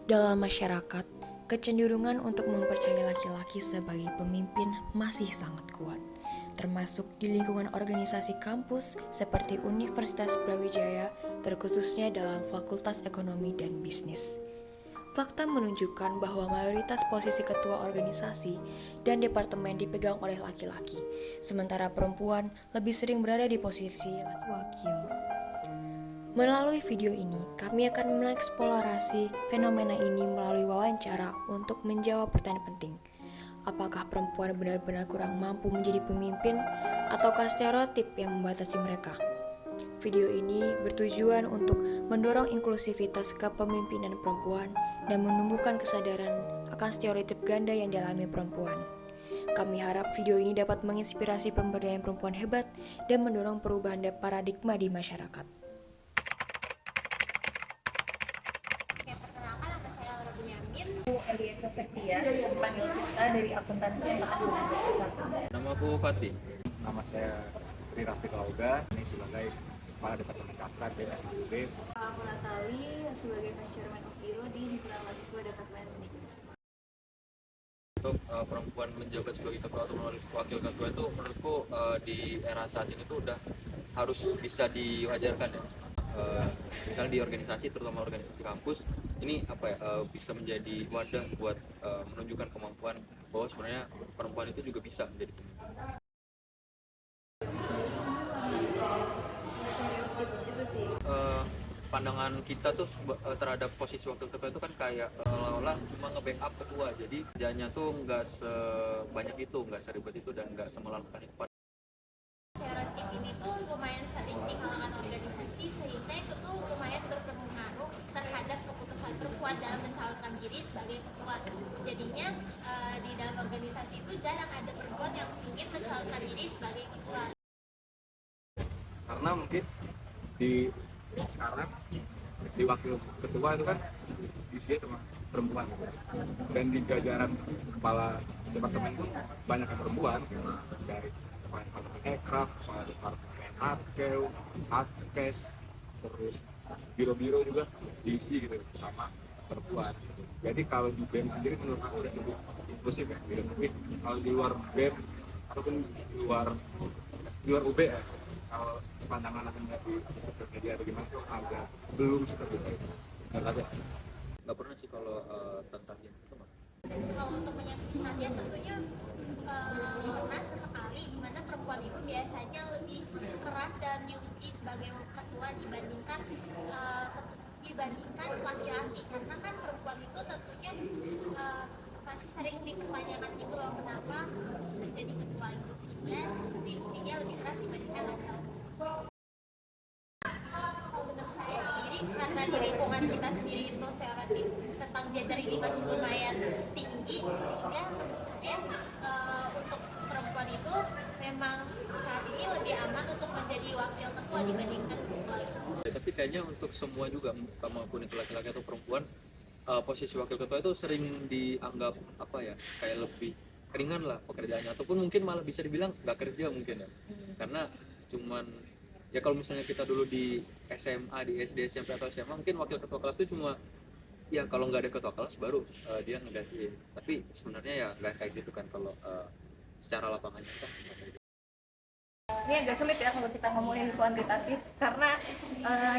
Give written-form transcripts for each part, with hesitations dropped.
Dalam masyarakat, kecenderungan untuk mempercayai laki-laki sebagai pemimpin masih sangat kuat, termasuk di lingkungan organisasi kampus seperti Universitas Brawijaya, terkhususnya dalam Fakultas Ekonomi dan Bisnis. Fakta menunjukkan bahwa mayoritas posisi ketua organisasi dan departemen dipegang oleh laki-laki, sementara perempuan lebih sering berada di posisi wakil. Melalui video ini, kami akan mengeksplorasi fenomena ini melalui wawancara untuk menjawab pertanyaan penting. Apakah perempuan benar-benar kurang mampu menjadi pemimpin, ataukah stereotip yang membatasi mereka? Video ini bertujuan untuk mendorong inklusivitas kepemimpinan perempuan dan menumbuhkan kesadaran akan stereotip ganda yang dialami perempuan. Kami harap video ini dapat menginspirasi pemberdayaan perempuan hebat dan mendorong perubahan paradigma di masyarakat. Elieta Septia, panggil Sita dari akuntansi yang Nama aku Fatih. Nama saya Tri Rafiq Lauga, ini sebagai Kepala Departemen Kasrat di FEB. Aku Natali sebagai Vice Chairman of Biro di Himpunan Mahasiswa Departemen Manajemen. Untuk perempuan menjabat sebagai ketua atau wakil ketua itu menurutku di era saat ini tuh udah harus bisa diwajarkan ya. Misalnya di organisasi, terutama organisasi kampus, ini bisa menjadi wadah buat menunjukkan kemampuan bahwa sebenarnya perempuan itu juga bisa menjadi pemimpin. Itu sih. Pandangan kita tuh terhadap posisi wakil ketua itu kan kayak seolah-olah cuma nge-backup ketua, jadi kerjanya tuh nggak sebanyak itu, nggak seribet itu, dan nggak semelakukan itu. Stereotip ini tuh lumayan sering di kalangan organisasi, sehingga itu tuh lumayan berpengaruh terhadap keputusan perempuan dalam mencalonkan diri sebagai ketua. Jadinya di dalam organisasi itu jarang ada perempuan yang ingin mencalonkan diri sebagai ketua. Karena mungkin sekarang di wakil ketua itu kan isinya cuma perempuan, dan di jajaran kepala departemen itu banyak yang perempuan, dari kepala departemen Ekraf, kepala departemen Hakeu, Hakes, terus biro-biro juga diisi gitu sama perempuan. Jadi kalau di BEM sendiri menurut aku udah cukup inklusif ya, gitu. Tapi kalau di luar BEM ataupun di luar UB ya, kalau pandangan akan di sosial media atau gimana tuh agak belum seperti itu. Nggak pernah sih kalau tentang yang itu. Kalau untuk menyaksikannya tentunya pernah sesekali, di mana perempuan itu biasanya lebih keras dalam diuji sebagai ketua dibandingkan laki-laki, karena kan perempuan itu tentunya masih sering dipertanyakan gitu loh, kenapa menjadi ketua itu, sehingga diujinya lebih keras dibandingkan laki-laki. Kalau menurut saya sendiri, karena di lingkungan kita sendiri itu stereotip tentang gender ini masih lumayan tinggi, sehingga menurut saya untuk perempuan itu memang saat ini lebih aman untuk menjadi wakil ketua dibandingkan ketua itu. Tapi kayaknya untuk semua juga, maupun itu laki-laki atau perempuan, posisi wakil ketua itu sering dianggap kayak lebih ringan lah pekerjaannya, ataupun mungkin malah bisa dibilang nggak kerja mungkin ya, karena cuman ya kalau misalnya kita dulu di SMA, di SD, SMP atau SMA, mungkin wakil ketua kelas itu cuma ya kalau nggak ada ketua kelas baru dia ngegantiin, tapi sebenarnya ya nggak kayak gitu kan kalau secara lapangannya kan. Ini agak sulit ya kalau kita ngomongin kuantitatif, karena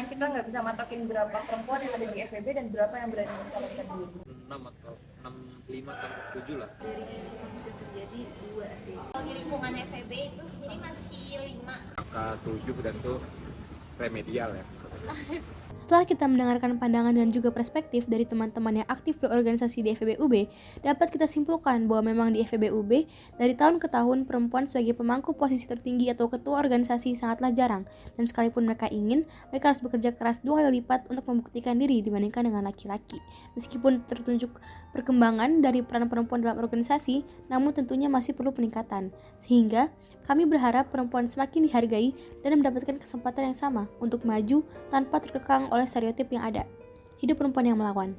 kita nggak bisa matokin berapa perempuan yang ada di FEB dan berapa yang berani mencalonkan diri. 6 atau 5 sampai 7 lah. Dari kasus yang terjadi 2 sih. Kalau di lingkungan FEB itu sendiri masih 5. Angka 7 dan itu remedial ya. Setelah kita mendengarkan pandangan dan juga perspektif dari teman-teman yang aktif berorganisasi di FEB-UB, dapat kita simpulkan bahwa memang di FEB-UB, dari tahun ke tahun perempuan sebagai pemangku posisi tertinggi atau ketua organisasi sangatlah jarang, dan sekalipun mereka ingin, mereka harus bekerja keras 2 kali lipat untuk membuktikan diri dibandingkan dengan laki-laki. Meskipun tertunjuk perkembangan dari peran perempuan dalam organisasi, namun tentunya masih perlu peningkatan, sehingga kami berharap perempuan semakin dihargai dan mendapatkan kesempatan yang sama untuk maju tanpa terkekang oleh stereotip yang ada. Hidup perempuan yang melawan.